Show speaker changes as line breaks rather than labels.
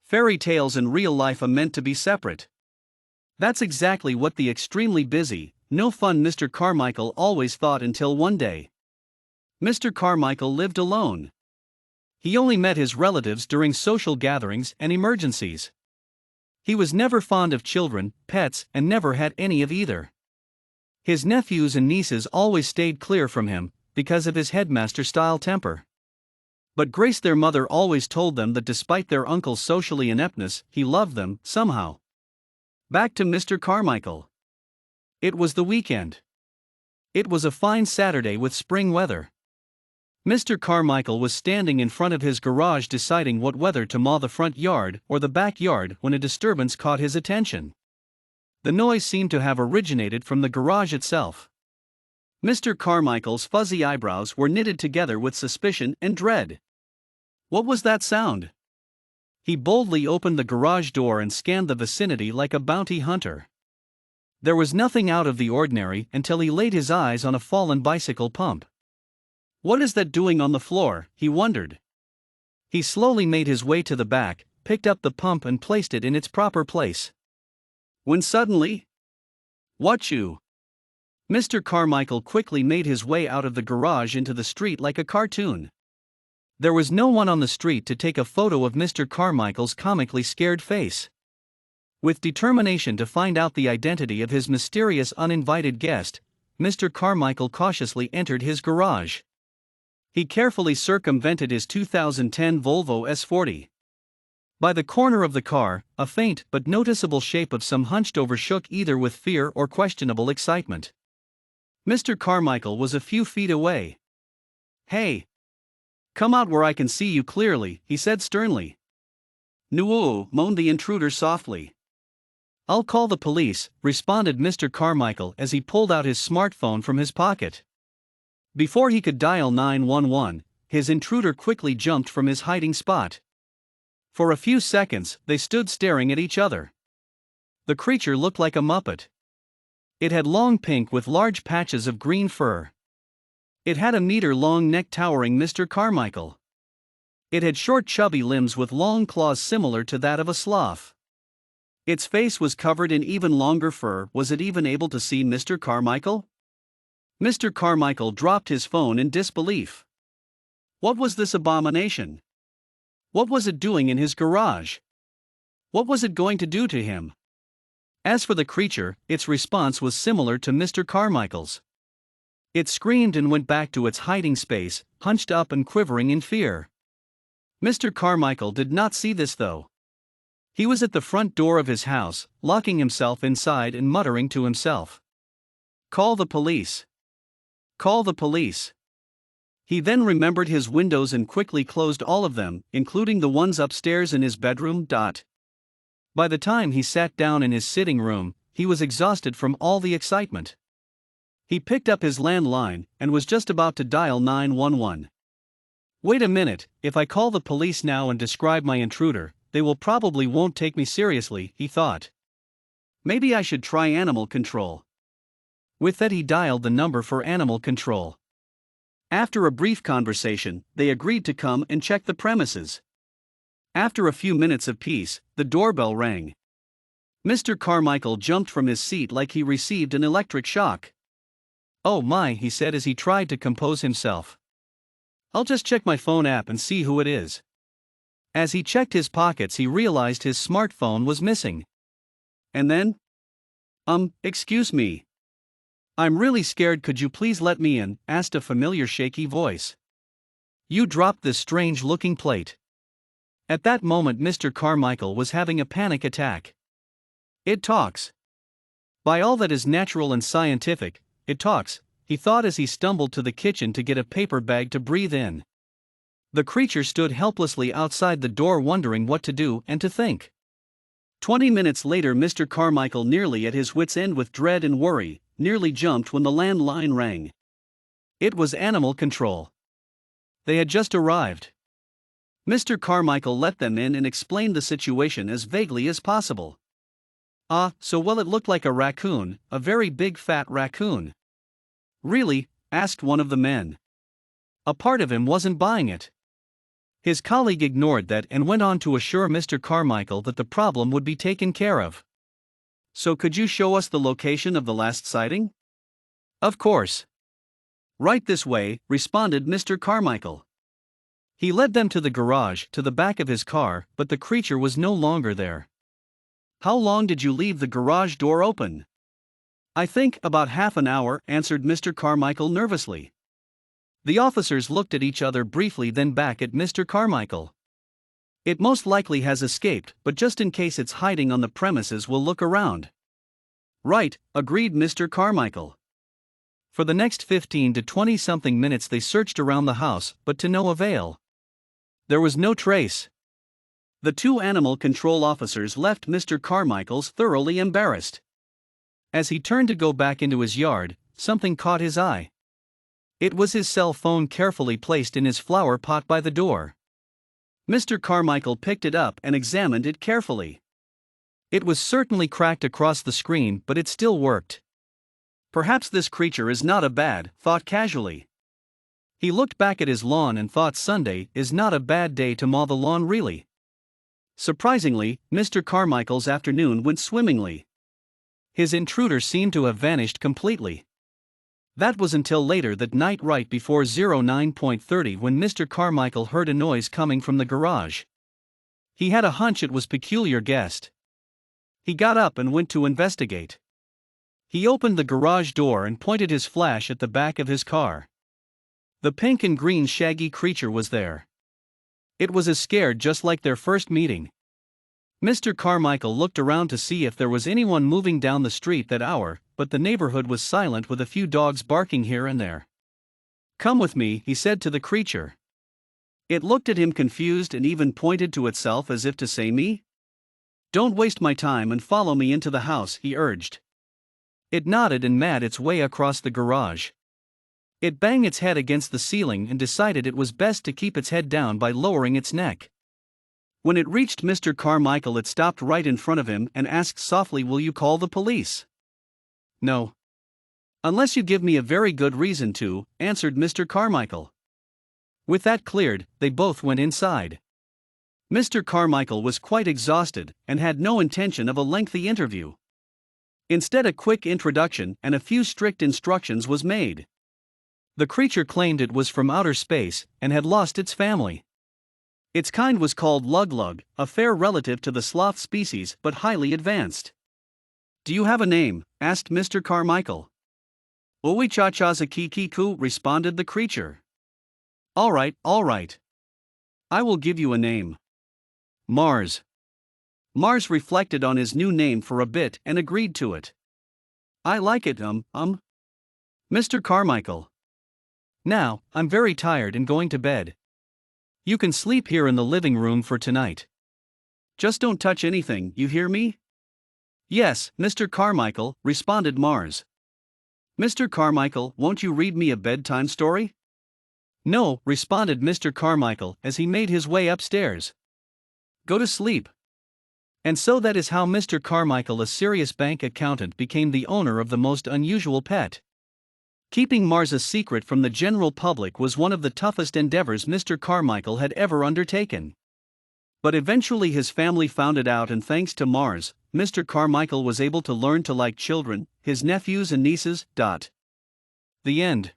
Fairy tales and real life are meant to be separate. That's exactly what the extremely busy, no-fun Mr. Carmichael always thought until one day. Mr. Carmichael lived alone. He only met his relatives during social gatherings and emergencies. He was never fond of children, pets, and never had any of either. His nephews and nieces always stayed clear from him, because of his headmaster-style temper. But Grace, their mother, always told them that despite their uncle's socially ineptness, he loved them, somehow. Back to Mr. Carmichael. It was the weekend. It was a fine Saturday with spring weather. Mr. Carmichael was standing in front of his garage deciding whether to mow the front yard or the back yard when a disturbance caught his attention. The noise seemed to have originated from the garage itself. Mr. Carmichael's fuzzy eyebrows were knitted together with suspicion and dread. What was that sound? He boldly opened the garage door and scanned the vicinity like a bounty hunter. There was nothing out of the ordinary until he laid his eyes on a fallen bicycle pump. What is that doing on the floor, he wondered. He slowly made his way to the back, picked up the pump and placed it in its proper place. When suddenly, "What you?" Mr. Carmichael quickly made his way out of the garage into the street like a cartoon. There was no one on the street to take a photo of Mr. Carmichael's comically scared face. With determination to find out the identity of his mysterious uninvited guest, Mr. Carmichael cautiously entered his garage. He carefully circumvented his 2010 Volvo S40. By the corner of the car, a faint but noticeable shape of some hunched over shook either with fear or questionable excitement. Mr. Carmichael was a few feet away. "Hey! Come out where I can see you clearly," he said sternly. "No," moaned the intruder softly. "I'll call the police," responded Mr. Carmichael as he pulled out his smartphone from his pocket. Before he could dial 911, his intruder quickly jumped from his hiding spot. For a few seconds, they stood staring at each other. The creature looked like a muppet. It had long pink with large patches of green fur. It had a meter-long neck towering Mr. Carmichael. It had short chubby limbs with long claws similar to that of a sloth. Its face was covered in even longer fur. Was it even able to see Mr. Carmichael? Mr. Carmichael dropped his phone in disbelief. What was this abomination? What was it doing in his garage? What was it going to do to him? As for the creature, its response was similar to Mr. Carmichael's. It screamed and went back to its hiding space, hunched up and quivering in fear. Mr. Carmichael did not see this though. He was at the front door of his house, locking himself inside and muttering to himself. "Call the police. Call the police." He then remembered his windows and quickly closed all of them, including the ones upstairs in his bedroom. By the time he sat down in his sitting room, he was exhausted from all the excitement. He picked up his landline and was just about to dial 911. Wait a minute, if I call the police now and describe my intruder, they probably won't take me seriously, he thought. Maybe I should try animal control. With that, he dialed the number for animal control. After a brief conversation, they agreed to come and check the premises. After a few minutes of peace, the doorbell rang. Mr. Carmichael jumped from his seat like he received an electric shock. "Oh my," he said as he tried to compose himself. "I'll just check my phone app and see who it is." As he checked his pockets, he realized his smartphone was missing. And then, "Excuse me. I'm really scared, could you please let me in?" asked a familiar shaky voice. "You dropped this strange-looking plate." At that moment Mr. Carmichael was having a panic attack. "It talks. By all that is natural and scientific, it talks," he thought as he stumbled to the kitchen to get a paper bag to breathe in. The creature stood helplessly outside the door wondering what to do and to think. 20 minutes later Mr. Carmichael, nearly at his wits' end with dread and worry, nearly jumped when the landline rang. It was animal control. They had just arrived. Mr. Carmichael let them in and explained the situation as vaguely as possible. So well, it looked like a raccoon, a very big fat raccoon." "Really?" asked one of the men. A part of him wasn't buying it. His colleague ignored that and went on to assure Mr. Carmichael that the problem would be taken care of. So could you show us the location of the last sighting? Of course. Right this way, responded Mr. Carmichael. He led them to the garage, to the back of his car, but the creature was no longer there. How long did you leave the garage door open? I think about half an hour, answered Mr. Carmichael nervously. The officers looked at each other briefly, then back at Mr. Carmichael. It most likely has escaped, but just in case it's hiding on the premises, we'll look around. Right, agreed Mr. Carmichael. For the next 15 to 20-something minutes they searched around the house, but to no avail. There was no trace. The two animal control officers left Mr. Carmichael's thoroughly embarrassed. As he turned to go back into his yard, something caught his eye. It was his cell phone, carefully placed in his flower pot by the door. Mr. Carmichael picked it up and examined it carefully. It was certainly cracked across the screen, but it still worked. Perhaps this creature is not a bad, thought casually. He looked back at his lawn and thought Sunday is not a bad day to mow the lawn really. Surprisingly, Mr. Carmichael's afternoon went swimmingly. His intruder seemed to have vanished completely. That was until later that night, right before 09:30, when Mr. Carmichael heard a noise coming from the garage. He had a hunch it was peculiar guest. He got up and went to investigate. He opened the garage door and pointed his flash at the back of his car. The pink and green shaggy creature was there. It was as scared just like their first meeting. Mr. Carmichael looked around to see if there was anyone moving down the street that hour, but the neighborhood was silent, with a few dogs barking here and there. Come with me, he said to the creature. It looked at him confused and even pointed to itself as if to say, me? Don't waste my time and follow me into the house, he urged. It nodded and made its way across the garage. It banged its head against the ceiling and decided it was best to keep its head down by lowering its neck. When it reached Mr. Carmichael, it stopped right in front of him and asked softly, will you call the police? No. Unless you give me a very good reason to, answered Mr. Carmichael. With that cleared, they both went inside. Mr. Carmichael was quite exhausted and had no intention of a lengthy interview. Instead, a quick introduction and a few strict instructions was made. The creature claimed it was from outer space and had lost its family. Its kind was called Lug-Lug, a fair relative to the sloth species but highly advanced. Do you have a name? Asked Mr. Carmichael. Oichachazakikiku, responded the creature. All right. I will give you a name. Mars. Mars reflected on his new name for a bit and agreed to it. I like it, Mr. Carmichael. Now, I'm very tired and going to bed. You can sleep here in the living room for tonight. Just don't touch anything, you hear me? Yes, Mr. Carmichael, responded Mars. Mr. Carmichael, won't you read me a bedtime story? No, responded Mr. Carmichael as he made his way upstairs. Go to sleep. And so that is how Mr. Carmichael, a serious bank accountant, became the owner of the most unusual pet. Keeping Mars a secret from the general public was one of the toughest endeavors Mr. Carmichael had ever undertaken. But eventually his family found it out, and thanks to Mars, Mr. Carmichael was able to learn to like children, his nephews and nieces. The end.